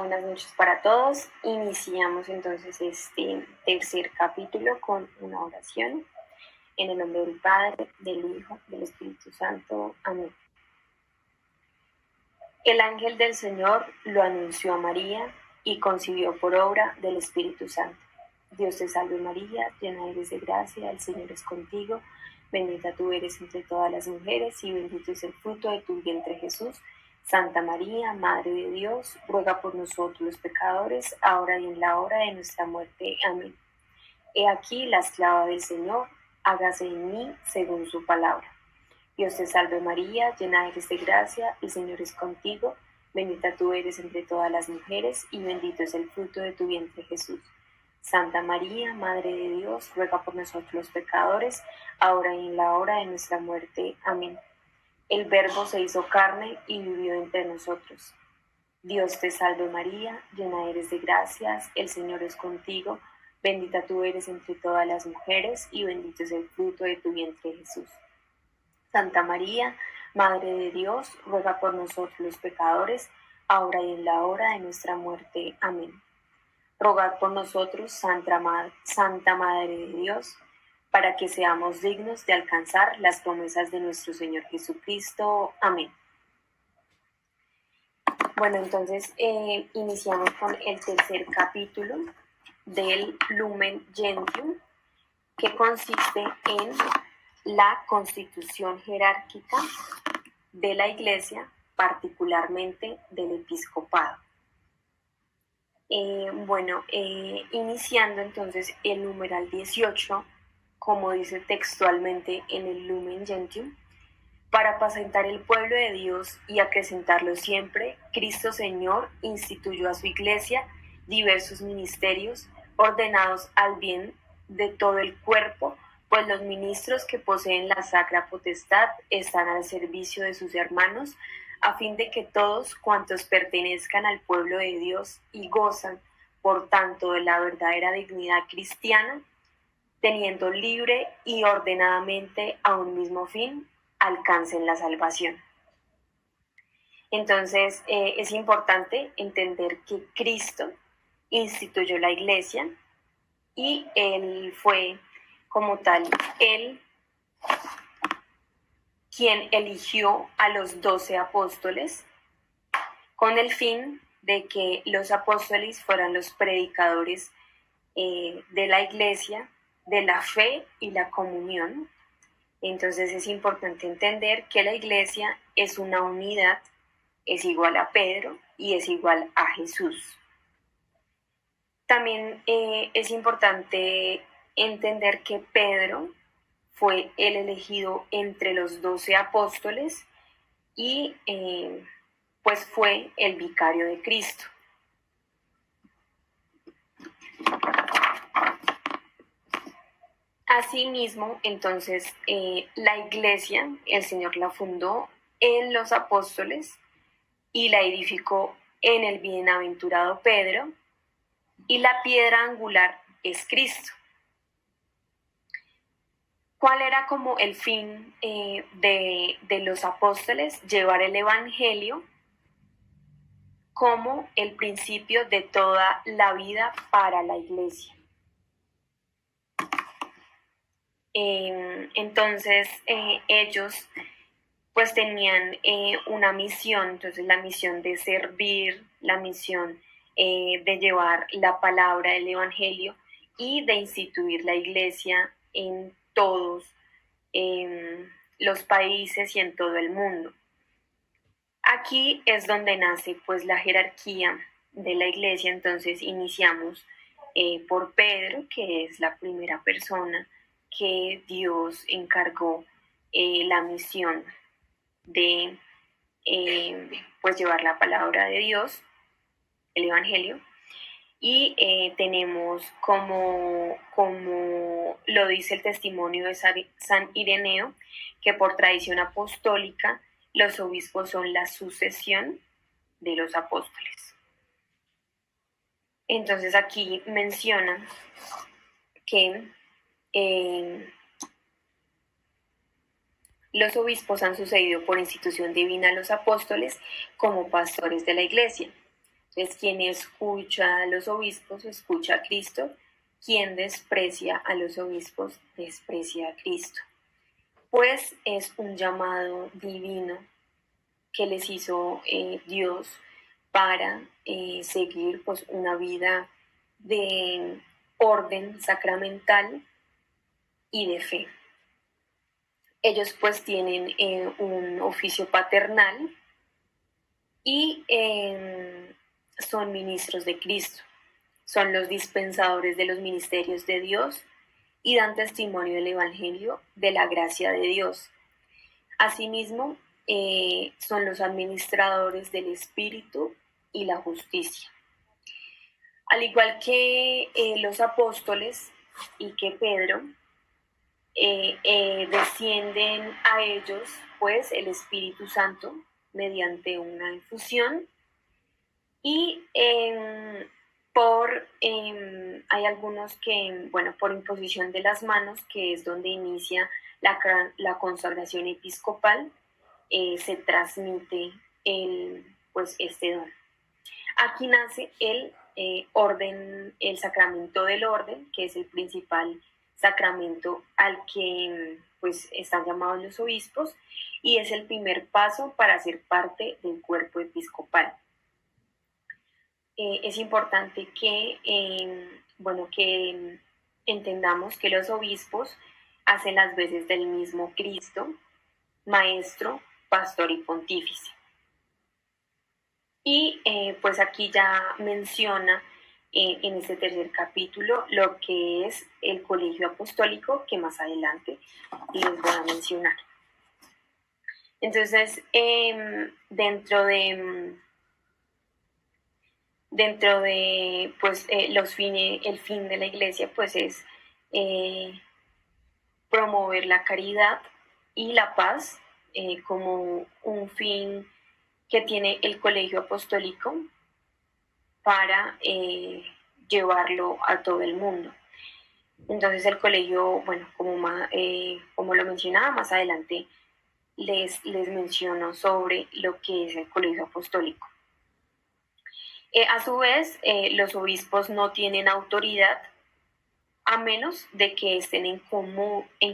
buenas noches para todos. Iniciamos entonces este tercer capítulo con una oración. En el nombre del Padre, del Hijo, del Espíritu Santo. Amén. El ángel del Señor lo anunció a María y concibió por obra del Espíritu Santo. Dios te salve María, llena eres de gracia, el Señor es contigo. Bendita tú eres entre todas las mujeres y bendito es el fruto de tu vientre Jesús. Santa María, Madre de Dios, ruega por nosotros los pecadores, ahora y en la hora de nuestra muerte. Amén. He aquí la esclava del Señor, hágase en mí según su palabra. Dios te salve María, llena eres de gracia, el Señor es contigo, bendita tú eres entre todas las mujeres y bendito es el fruto de tu vientre Jesús. Santa María, Madre de Dios, ruega por nosotros los pecadores, ahora y en la hora de nuestra muerte. Amén. El Verbo se hizo carne y vivió entre nosotros. Dios te salve María, llena eres de gracias, el Señor es contigo, bendita tú eres entre todas las mujeres y bendito es el fruto de tu vientre Jesús. Santa María, Madre de Dios, ruega por nosotros los pecadores, ahora y en la hora de nuestra muerte. Amén. Rogad por nosotros, Santa Madre de Dios, para que seamos dignos de alcanzar las promesas de nuestro Señor Jesucristo. Amén. Bueno, entonces iniciamos con el tercer capítulo del Lumen Gentium, que consiste en la constitución jerárquica de la Iglesia, particularmente del episcopado. Iniciando entonces el numeral 18, como dice textualmente en el Lumen Gentium, para apacentar el pueblo de Dios y acrecentarlo siempre, Cristo Señor instituyó a su Iglesia diversos ministerios ordenados al bien de todo el cuerpo, pues los ministros que poseen la sacra potestad están al servicio de sus hermanos, a fin de que todos cuantos pertenezcan al pueblo de Dios y gozan, por tanto, de la verdadera dignidad cristiana, teniendo libre y ordenadamente a un mismo fin, alcancen la salvación. Entonces, es importante entender que Cristo instituyó la Iglesia y Él fue, como tal, Él quien eligió a los 12 apóstoles con el fin de que los apóstoles fueran los predicadores de la Iglesia, de la fe y la comunión. Entonces es importante entender que la Iglesia es una unidad, es igual a Pedro y es igual a Jesús. También es importante entender que Pedro fue el elegido entre los 12 apóstoles y pues fue el vicario de Cristo. Asimismo, entonces, la Iglesia, el Señor la fundó en los apóstoles y la edificó en el bienaventurado Pedro, y la piedra angular es Cristo. ¿Cuál era como el fin de los apóstoles? Llevar el Evangelio como el principio de toda la vida para la Iglesia. Entonces ellos pues tenían una misión, entonces la misión de servir, la misión de llevar la palabra del Evangelio y de instituir la Iglesia en todos los países y en todo el mundo. Aquí es donde nace pues la jerarquía de la Iglesia. Entonces iniciamos por Pedro, que es la primera persona que Dios encargó la misión de pues llevar la palabra de Dios, el Evangelio. Y tenemos como lo dice el testimonio de San Ireneo, que por tradición apostólica los obispos son la sucesión de los apóstoles. Entonces aquí menciona que los obispos han sucedido por institución divina a los apóstoles como pastores de la Iglesia. Entonces, quien escucha a los obispos, escucha a Cristo. Quien desprecia a los obispos, desprecia a Cristo. Pues es un llamado divino que les hizo Dios para seguir pues, una vida de orden sacramental y de fe. Ellos pues tienen un oficio paternal y son ministros de Cristo. Son los dispensadores de los ministerios de Dios y dan testimonio del Evangelio de la gracia de Dios. Asimismo, son los administradores del Espíritu y la justicia. Al igual que los apóstoles y que Pedro, descienden a ellos pues el Espíritu Santo mediante una infusión y hay algunos que, bueno, por imposición de las manos, que es donde inicia la consagración episcopal, se transmite este don. Aquí nace el orden, el sacramento del orden, que es el principal sacramento al que pues están llamados los obispos y es el primer paso para ser parte del cuerpo episcopal. Es importante que entendamos que los obispos hacen las veces del mismo Cristo, maestro, pastor y pontífice. Y pues aquí ya menciona en este tercer capítulo lo que es el colegio apostólico, que más adelante les voy a mencionar. Entonces, dentro de pues, el fin de la iglesia pues es promover la caridad y la paz como un fin que tiene el colegio apostólico para llevarlo a todo el mundo. Entonces el colegio, bueno, como lo mencionaba más adelante, les menciono sobre lo que es el colegio apostólico. A su vez, los obispos no tienen autoridad a menos de que estén en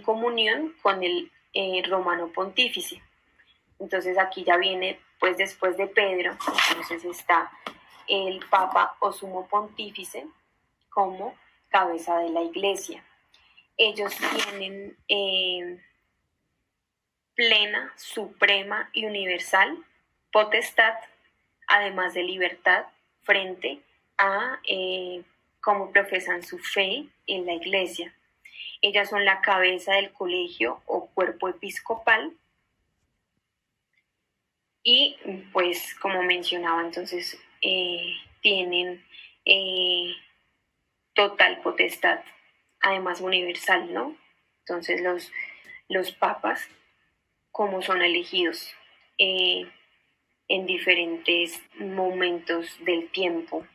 comunión con el romano pontífice. Entonces aquí ya viene, pues después de Pedro, entonces está el Papa o Sumo Pontífice como cabeza de la Iglesia. Ellos tienen plena, suprema y universal potestad, además de libertad, frente a cómo profesan su fe en la Iglesia. Ellas son la cabeza del colegio o cuerpo episcopal y pues como mencionaba entonces tienen total potestad, además universal, ¿no? Entonces los papas, como son elegidos en diferentes momentos del tiempo.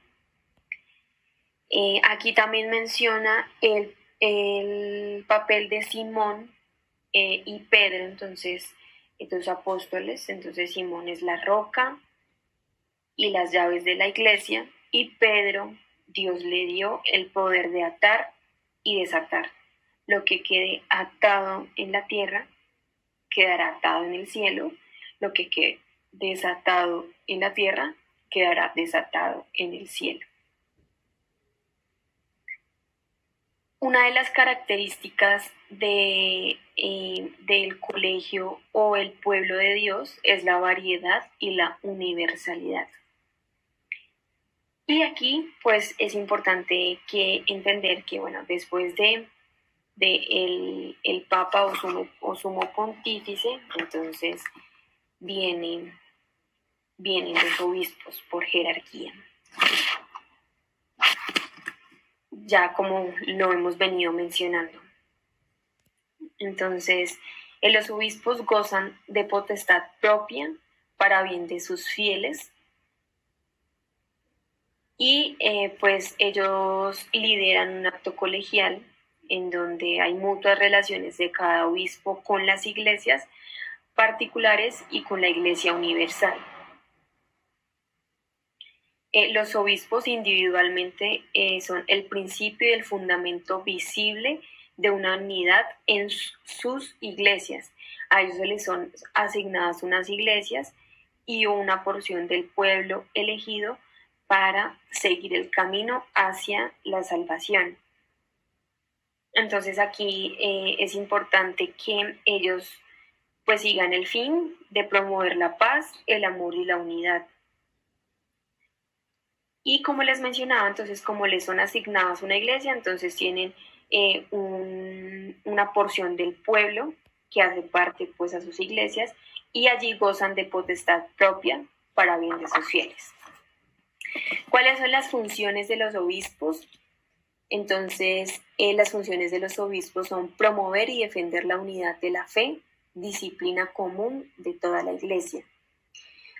Aquí también menciona el papel de Simón y Pedro, entonces, estos apóstoles. Entonces Simón es la roca y las llaves de la iglesia, y Pedro, Dios le dio el poder de atar y desatar. Lo que quede atado en la tierra quedará atado en el cielo, lo que quede desatado en la tierra quedará desatado en el cielo. Una de las características del colegio o el pueblo de Dios es la variedad y la universalidad. Y aquí pues es importante entender que bueno, después de el Papa o Sumo Pontífice, entonces vienen los obispos por jerarquía. Ya como lo hemos venido mencionando. Entonces, los obispos gozan de potestad propia para bien de sus fieles y pues ellos lideran un acto colegial en donde hay mutuas relaciones de cada obispo con las iglesias particulares y con la Iglesia universal. Los obispos individualmente son el principio y el fundamento visible de una unidad en sus iglesias. A ellos se les son asignadas unas iglesias y una porción del pueblo elegido para seguir el camino hacia la salvación. Entonces aquí es importante que ellos pues sigan el fin de promover la paz, el amor y la unidad. Y como les mencionaba, entonces como les son asignadas una iglesia, entonces tienen una porción del pueblo que hace parte pues a sus iglesias y allí gozan de potestad propia para bien de sus fieles. ¿Cuáles son las funciones de los obispos? Entonces, las funciones de los obispos son promover y defender la unidad de la fe, disciplina común de toda la iglesia.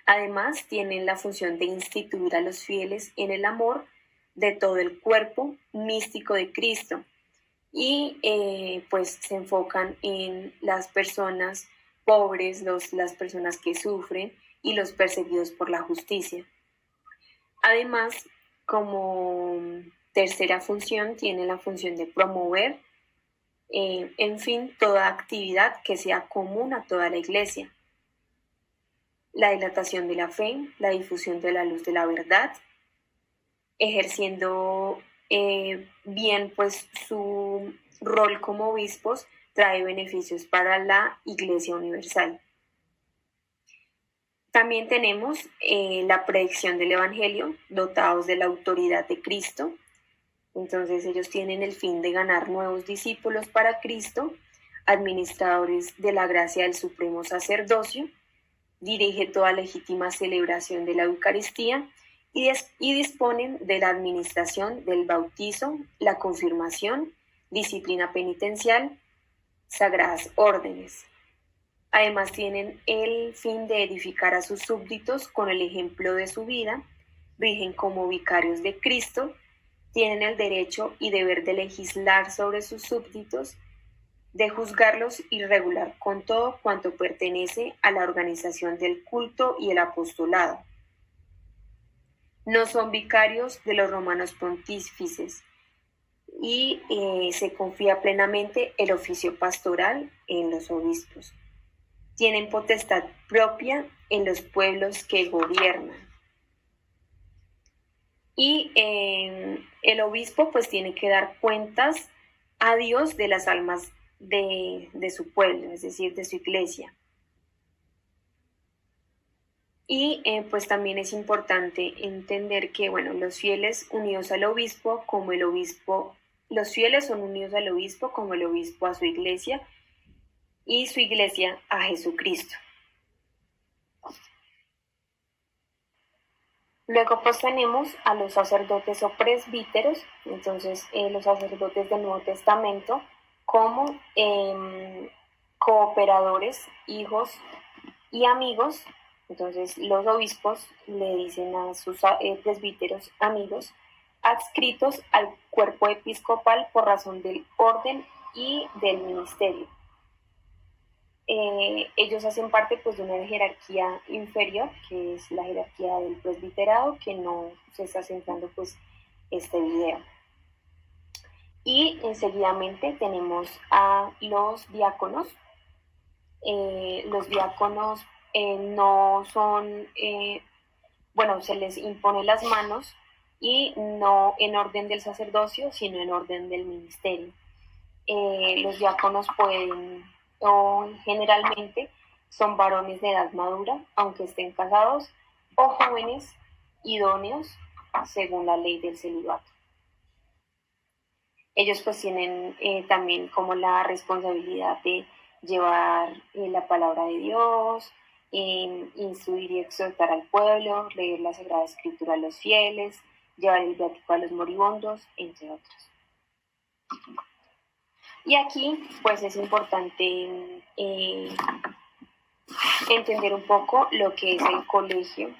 Además, tienen la función de instituir a los fieles en el amor de todo el cuerpo místico de Cristo y pues se enfocan en las personas pobres, las personas que sufren y los perseguidos por la justicia. Además, como tercera función, tiene la función de promover, en fin, toda actividad que sea común a toda la iglesia. La dilatación de la fe, la difusión de la luz de la verdad, ejerciendo bien pues su rol como obispos, trae beneficios para la Iglesia Universal. También tenemos la predicción del Evangelio, dotados de la autoridad de Cristo. Entonces ellos tienen el fin de ganar nuevos discípulos para Cristo, administradores de la gracia del supremo sacerdocio, dirige toda legítima celebración de la Eucaristía y disponen de la administración del bautizo, la confirmación, disciplina penitencial, sagradas órdenes. Además tienen el fin de edificar a sus súbditos con el ejemplo de su vida, rigen como vicarios de Cristo, tienen el derecho y deber de legislar sobre sus súbditos, de juzgarlos y regular con todo cuanto pertenece a la organización del culto y el apostolado. No son vicarios de los romanos pontífices y se confía plenamente el oficio pastoral en los obispos. Tienen potestad propia en los pueblos que gobiernan. Y el obispo pues tiene que dar cuentas a Dios de las almas de su pueblo, es decir, de su iglesia. Y pues también es importante entender que, bueno, los fieles unidos al obispo, como el obispo, los fieles son unidos al obispo como el obispo a su iglesia y su iglesia a Jesucristo. Luego pues tenemos a los sacerdotes o presbíteros, entonces los sacerdotes del Nuevo Testamento como cooperadores, hijos y amigos. Entonces los obispos le dicen a sus presbíteros amigos adscritos al cuerpo episcopal por razón del orden y del ministerio. Ellos hacen parte pues de una jerarquía inferior, que es la jerarquía del presbiterado, que no se está centrando pues este video. Y seguidamente tenemos a los diáconos. Los diáconos no son, bueno, se les impone las manos y no en orden del sacerdocio, sino en orden del ministerio. Los diáconos pueden o generalmente son varones de edad madura, aunque estén casados, o jóvenes idóneos según la ley del celibato. Ellos pues tienen también como la responsabilidad de llevar la palabra de Dios, instruir y exhortar al pueblo, leer la Sagrada Escritura a los fieles, llevar el viático a los moribundos, entre otros. Y aquí pues es importante entender un poco lo que es el colegio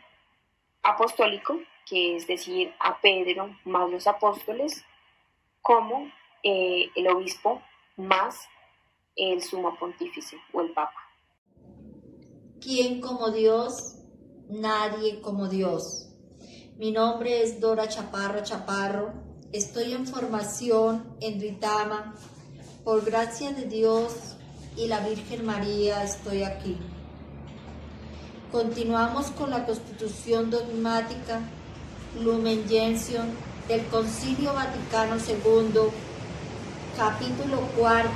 apostólico, que es decir, a Pedro más los apóstoles, como el obispo más el sumo pontífice o el papa. ¿Quién como Dios? Nadie como Dios. Mi nombre es Dora Chaparro. Estoy en formación en Duitama. Por gracia de Dios y la Virgen María estoy aquí. Continuamos con la Constitución Dogmática Lumen Gentium del Concilio Vaticano II, capítulo 4,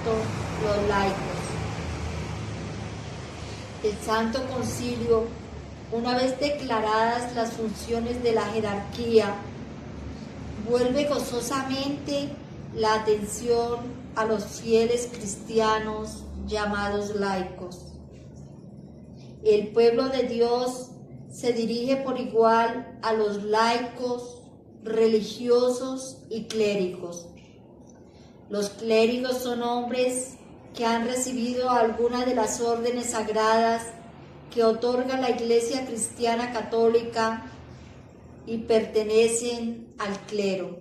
los laicos. El Santo Concilio, una vez declaradas las funciones de la jerarquía, vuelve gozosamente la atención a los fieles cristianos llamados laicos. El pueblo de Dios se dirige por igual a los laicos, religiosos y clérigos. Los clérigos son hombres que han recibido alguna de las órdenes sagradas que otorga la Iglesia Cristiana Católica y pertenecen al clero.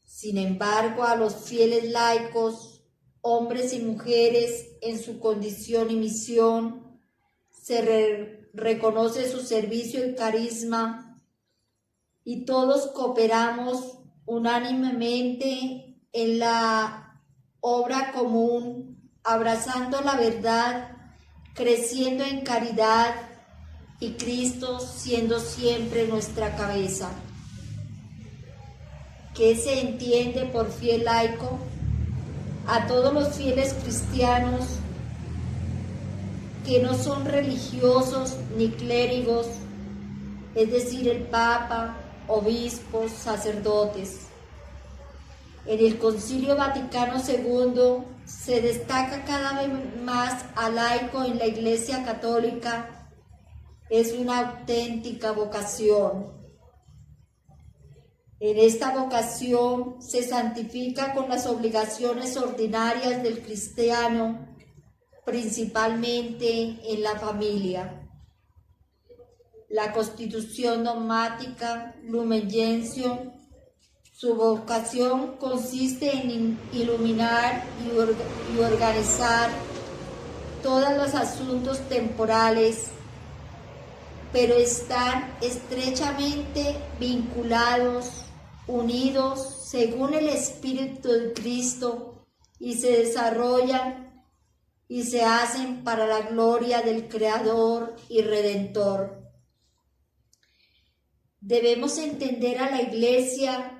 Sin embargo, a los fieles laicos, hombres y mujeres en su condición y misión, se reconoce su servicio y carisma, y todos cooperamos unánimemente en la obra común, abrazando la verdad, creciendo en caridad y Cristo siendo siempre nuestra cabeza. ¿Qué se entiende por fiel laico? A todos los fieles cristianos que no son religiosos ni clérigos, es decir, el Papa, obispos, sacerdotes. En el Concilio Vaticano II se destaca cada vez más al laico en la Iglesia Católica. Es una auténtica vocación. En esta vocación se santifica con las obligaciones ordinarias del cristiano, principalmente en la familia. La Constitución Dogmática Lumen Gentium, su vocación consiste en iluminar y organizar todos los asuntos temporales, pero están estrechamente vinculados, unidos según el Espíritu de Cristo, y se desarrollan y se hacen para la gloria del Creador y Redentor. Debemos entender a la Iglesia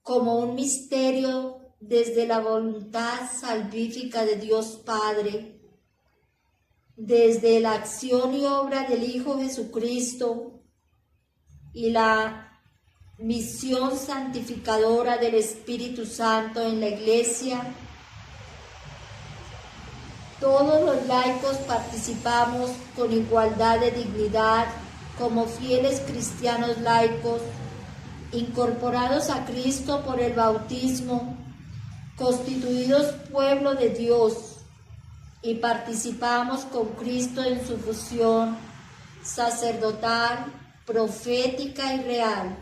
como un misterio desde la voluntad salvífica de Dios Padre, desde la acción y obra del Hijo Jesucristo y la misión santificadora del Espíritu Santo en la Iglesia. Todos los laicos participamos con igualdad de dignidad como fieles cristianos laicos, incorporados a Cristo por el bautismo, constituidos pueblo de Dios, y participamos con Cristo en su fusión sacerdotal, profética y real.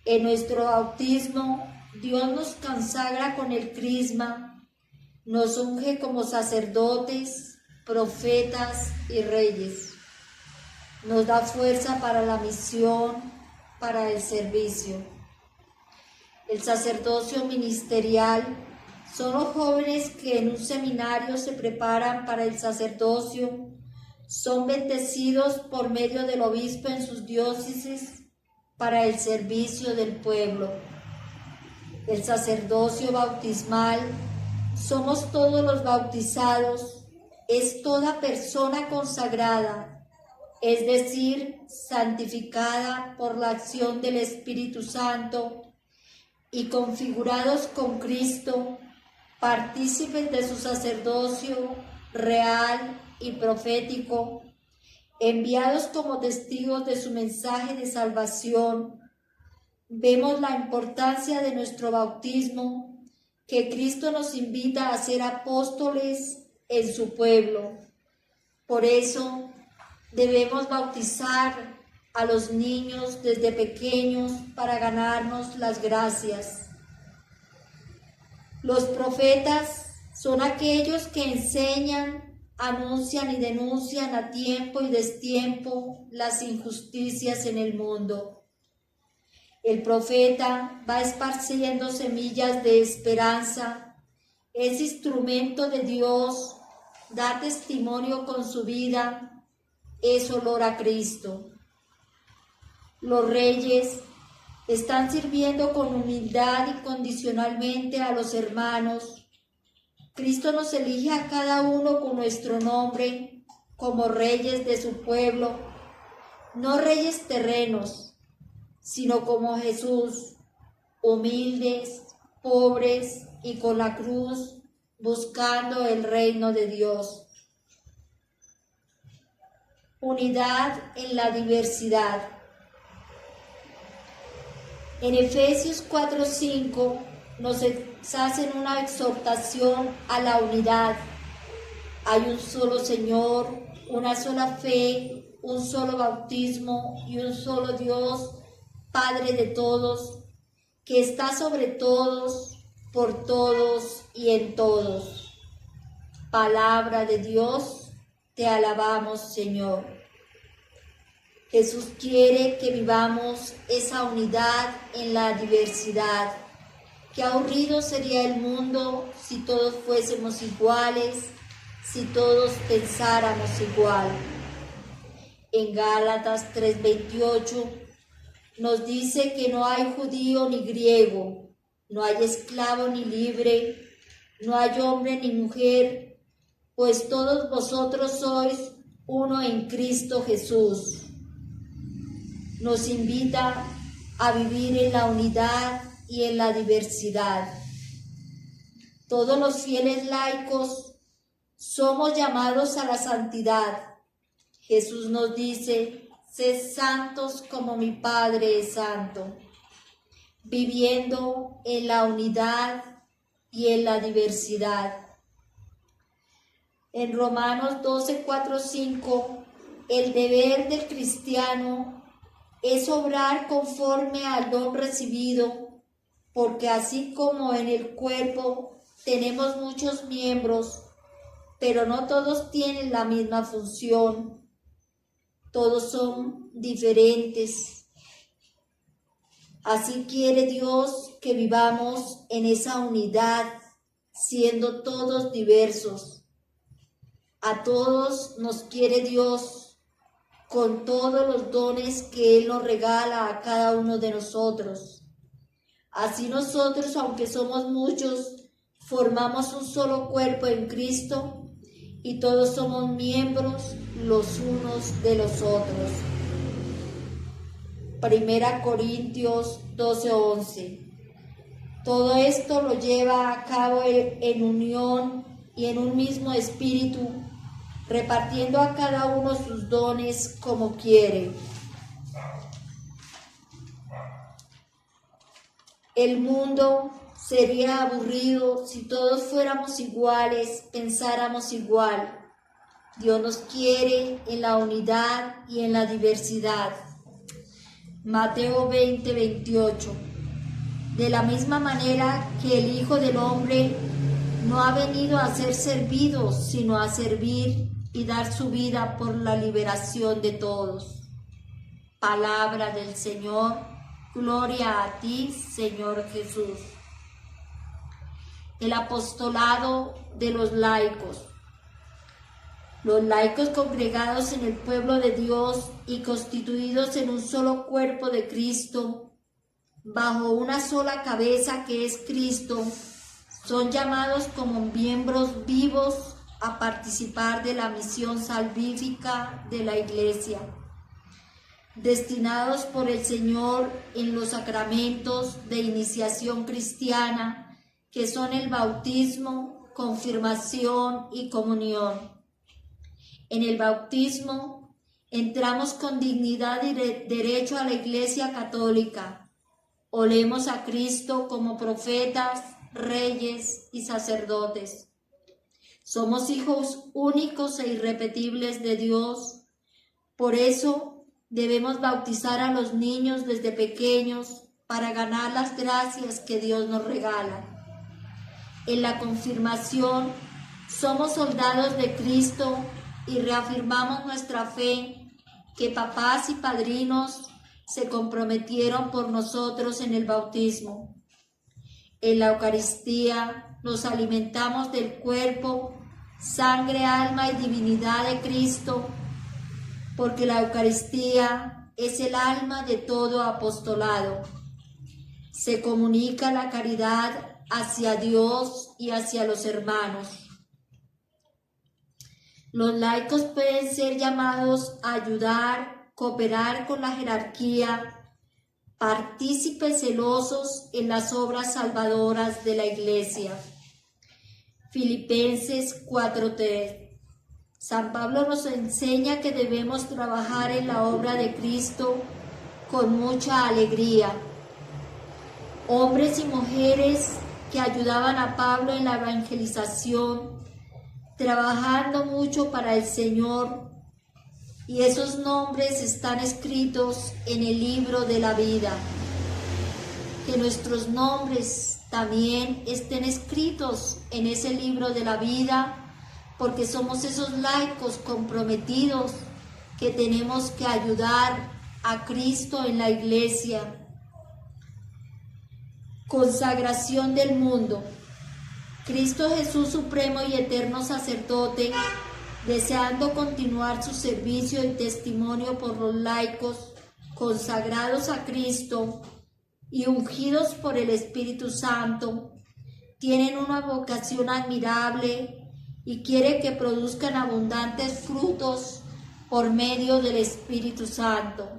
En nuestro bautismo, Dios nos consagra con el crisma, nos unge como sacerdotes, profetas y reyes. Nos da fuerza para la misión, para el servicio. El sacerdocio ministerial son los jóvenes que en un seminario se preparan para el sacerdocio, son bendecidos por medio del obispo en sus diócesis para el servicio del pueblo. El sacerdocio bautismal somos todos los bautizados, es toda persona consagrada, es decir, santificada por la acción del Espíritu Santo y configurados con Cristo, partícipes de su sacerdocio real y profético, enviados como testigos de su mensaje de salvación. Vemos la importancia de nuestro bautismo, que Cristo nos invita a ser apóstoles en su pueblo. Por eso debemos bautizar a los niños desde pequeños para ganarnos las gracias. Los profetas son aquellos que enseñan anuncian y denuncian a tiempo y destiempo las injusticias en el mundo. El profeta va esparciendo semillas de esperanza, es instrumento de Dios, da testimonio con su vida, es olor a Cristo. Los reyes están sirviendo con humildad y condicionalmente a los hermanos. Cristo nos elige a cada uno con nuestro nombre como reyes de su pueblo, no reyes terrenos, sino como Jesús, humildes, pobres y con la cruz, buscando el reino de Dios. Unidad en la diversidad. En Efesios 4:5 nos hacen una exhortación a la unidad. Hay un solo Señor, una sola fe, un solo bautismo y un solo Dios, Padre de todos, que está sobre todos, por todos y en todos. Palabra de Dios, te alabamos, Señor. Jesús quiere que vivamos esa unidad en la diversidad. Qué aburrido sería el mundo si todos fuésemos iguales, si todos pensáramos igual. En Gálatas 3:28 nos dice que no hay judío ni griego, no hay esclavo ni libre, no hay hombre ni mujer, pues todos vosotros sois uno en Cristo Jesús. Nos invita a vivir en la unidad y en la diversidad. Todos los fieles laicos somos llamados a la santidad. Jesús nos dice: sed santos como mi Padre es santo, viviendo en la unidad y en la diversidad. En Romanos 12:4-5, el deber del cristiano es obrar conforme al don recibido, porque así como en el cuerpo tenemos muchos miembros, pero no todos tienen la misma función, todos son diferentes. Así quiere Dios que vivamos en esa unidad, siendo todos diversos. A todos nos quiere Dios con todos los dones que Él nos regala a cada uno de nosotros. Así nosotros, aunque somos muchos, formamos un solo cuerpo en Cristo y todos somos miembros los unos de los otros. 1 Corintios 12:11. Todo esto lo lleva a cabo en unión y en un mismo espíritu, repartiendo a cada uno sus dones como quiere. El mundo sería aburrido si todos fuéramos iguales, pensáramos igual. Dios nos quiere en la unidad y en la diversidad. Mateo 20:28. De la misma manera que el Hijo del Hombre no ha venido a ser servido, sino a servir y dar su vida por la liberación de todos. Palabra del Señor, gloria a ti, Señor Jesús. El apostolado de los laicos. Los laicos congregados en el pueblo de Dios y constituidos en un solo cuerpo de Cristo, bajo una sola cabeza que es Cristo, son llamados como miembros vivos a participar de la misión salvífica de la Iglesia, destinados por el Señor en los sacramentos de iniciación cristiana, que son el bautismo, confirmación y comunión. En el bautismo entramos con dignidad y derecho a la Iglesia católica. Olemos a Cristo como profetas, reyes y sacerdotes. Somos hijos únicos e irrepetibles de Dios. Por eso debemos bautizar a los niños desde pequeños para ganar las gracias que Dios nos regala. En la confirmación Somos soldados de Cristo y reafirmamos nuestra fe que papás y padrinos se comprometieron por nosotros en el bautismo. En la Eucaristía nos alimentamos del cuerpo, sangre, alma y divinidad de Cristo, porque la Eucaristía es el alma de todo apostolado. Se comunica la caridad hacia Dios y hacia los hermanos. Los laicos pueden ser llamados a ayudar, cooperar con la jerarquía, partícipes celosos en las obras salvadoras de la Iglesia. Filipenses 4:3. San Pablo nos enseña que debemos trabajar en la obra de Cristo con mucha alegría. Hombres y mujeres que ayudaban a Pablo en la evangelización, trabajando mucho para el Señor, y esos nombres están escritos en el libro de la vida. Que nuestros nombres también estén escritos en ese libro de la vida, porque somos esos laicos comprometidos que tenemos que ayudar a Cristo en la Iglesia. Consagración del mundo. Cristo Jesús, supremo y eterno sacerdote, deseando continuar su servicio y testimonio por los laicos consagrados a Cristo y ungidos por el Espíritu Santo, tienen una vocación admirable y quiere que produzcan abundantes frutos por medio del Espíritu Santo.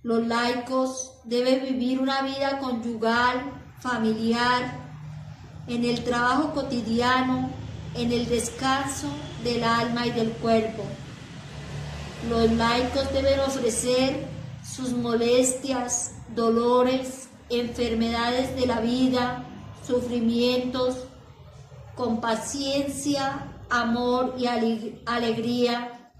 Los laicos deben vivir una vida conyugal, familiar, en el trabajo cotidiano, en el descanso del alma y del cuerpo. Los laicos deben ofrecer sus molestias, dolores, enfermedades de la vida, sufrimientos, con paciencia, amor y alegría.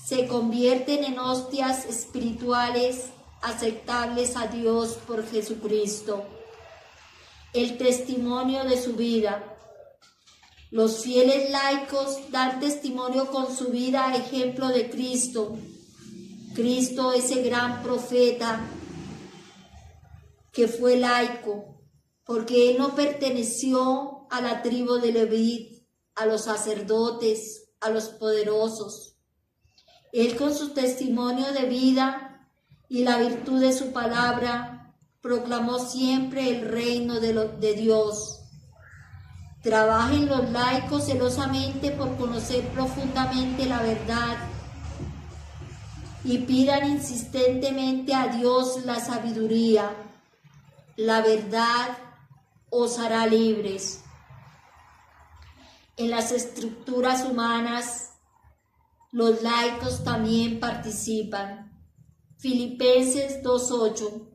Se convierten en hostias espirituales aceptables a Dios por Jesucristo. El testimonio de su vida. Los fieles laicos dan testimonio con su vida, ejemplo de Cristo. Cristo, ese gran profeta que fue laico, porque él no perteneció a la tribu de Leví, a los sacerdotes, a los poderosos. Él, con su testimonio de vida y la virtud de su palabra, proclamó siempre el reino de Dios. Trabajen los laicos celosamente por conocer profundamente la verdad y pidan insistentemente a Dios la sabiduría. La verdad os hará libres. En las estructuras humanas, los laicos también participan. Filipenses 2:8.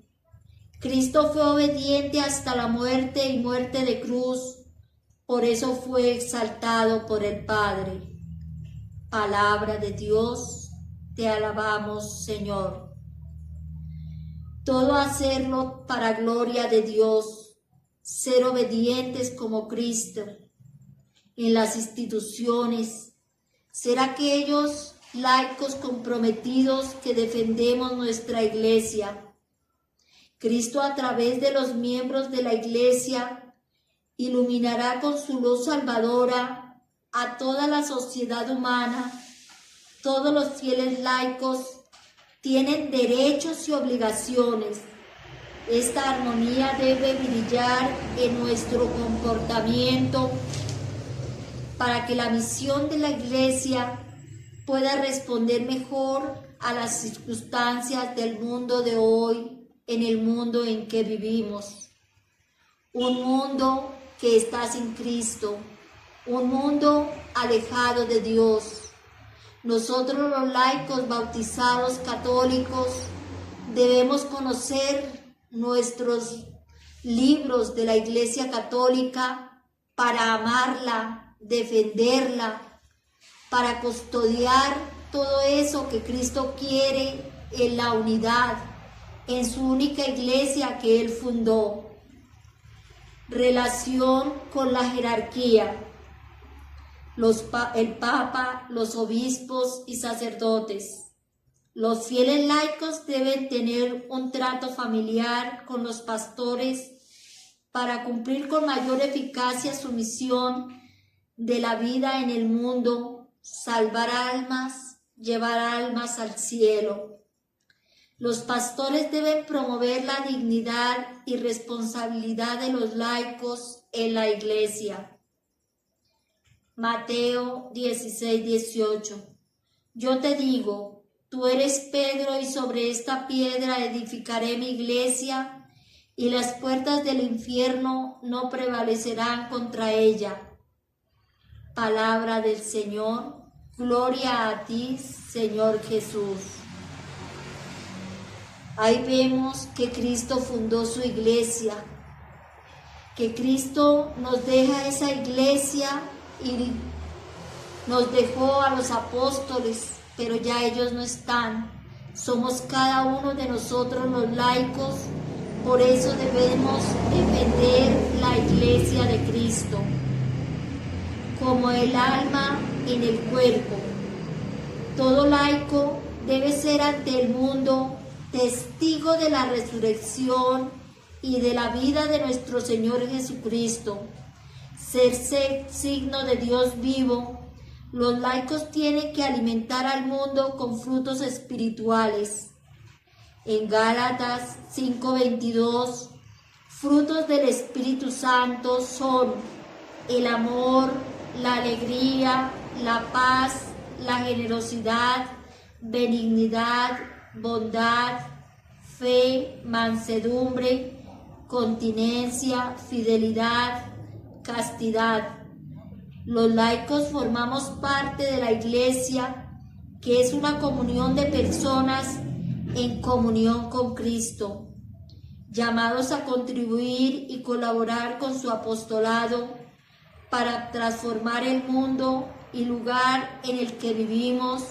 Cristo fue obediente hasta la muerte y muerte de cruz, por eso fue exaltado por el Padre. Palabra de Dios, te alabamos, Señor. Todo hacerlo para gloria de Dios, ser obedientes como Cristo en las instituciones, ser aquellos laicos comprometidos que defendemos nuestra Iglesia. Cristo, a través de los miembros de la Iglesia, iluminará con su luz salvadora a toda la sociedad humana. Todos los fieles laicos tienen derechos y obligaciones. Esta armonía debe brillar en nuestro comportamiento para que la misión de la Iglesia pueda responder mejor a las circunstancias del mundo de hoy, en el mundo en que vivimos. Un mundo que está sin Cristo, un mundo alejado de Dios. Nosotros, los laicos bautizados católicos, debemos conocer nuestros libros de la Iglesia Católica para amarla, defenderla, para custodiar todo eso que Cristo quiere en la unidad, en su única Iglesia que Él fundó. Relación con la jerarquía. el Papa, los obispos y sacerdotes. Los fieles laicos deben tener un trato familiar con los pastores para cumplir con mayor eficacia su misión de la vida en el mundo, salvar almas, llevar almas al cielo. Los pastores deben promover la dignidad y responsabilidad de los laicos en la Iglesia. Mateo 16:18. Yo te digo, tú eres Pedro y sobre esta piedra edificaré mi iglesia y las puertas del infierno no prevalecerán contra ella. Palabra del Señor. Gloria a ti, Señor Jesús. Ahí vemos que Cristo fundó su iglesia, que Cristo nos deja esa iglesia y nos dejó a los apóstoles, pero ya ellos no están. Somos cada uno de nosotros los laicos, por eso debemos defender la iglesia de Cristo, como el alma en el cuerpo. Todo laico debe ser ante el mundo testigo de la resurrección y de la vida de nuestro Señor Jesucristo, ser signo de Dios vivo. Los laicos tienen que alimentar al mundo con frutos espirituales. En Gálatas 5:22, frutos del Espíritu Santo son el amor, la alegría, la paz, la generosidad, benignidad, bondad, fe, mansedumbre, continencia, fidelidad, castidad. Los laicos formamos parte de la iglesia, que es una comunión de personas en comunión con Cristo, llamados a contribuir y colaborar con su apostolado para transformar el mundo y lugar en el que vivimos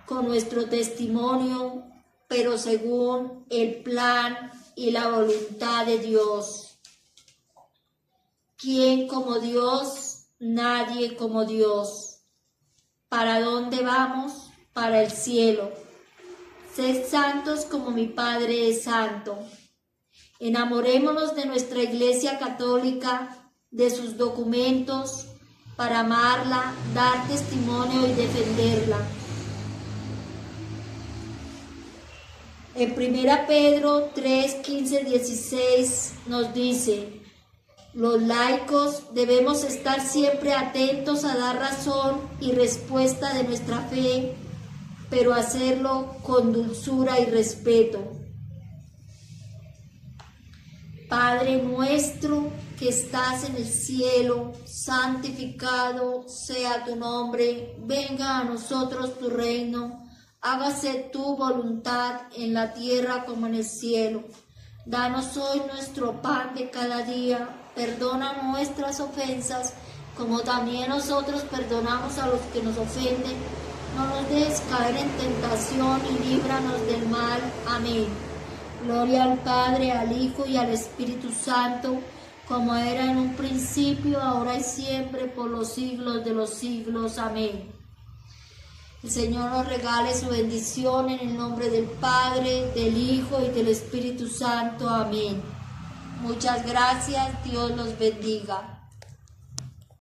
con nuestro testimonio, pero según el plan y la voluntad de Dios. ¿Quién como Dios? Nadie como Dios. ¿Para dónde vamos? Para el cielo. Sed santos como mi Padre es santo. Enamorémonos de nuestra Iglesia Católica, de sus documentos, para amarla, dar testimonio y defenderla. En 1 Pedro 3, 15, 16 nos dice: los laicos debemos estar siempre atentos a dar razón y respuesta de nuestra fe, pero hacerlo con dulzura y respeto. Padre nuestro que estás en el cielo, santificado sea tu nombre, venga a nosotros tu reino, hágase tu voluntad en la tierra como en el cielo. Danos hoy nuestro pan de cada día, perdona nuestras ofensas, como también nosotros perdonamos a los que nos ofenden. No nos dejes caer en tentación y líbranos del mal. Amén. Gloria al Padre, al Hijo y al Espíritu Santo, como era en un principio, ahora y siempre, por los siglos de los siglos. Amén. El Señor nos regale su bendición en el nombre del Padre, del Hijo y del Espíritu Santo. Amén. Muchas gracias. Dios los bendiga.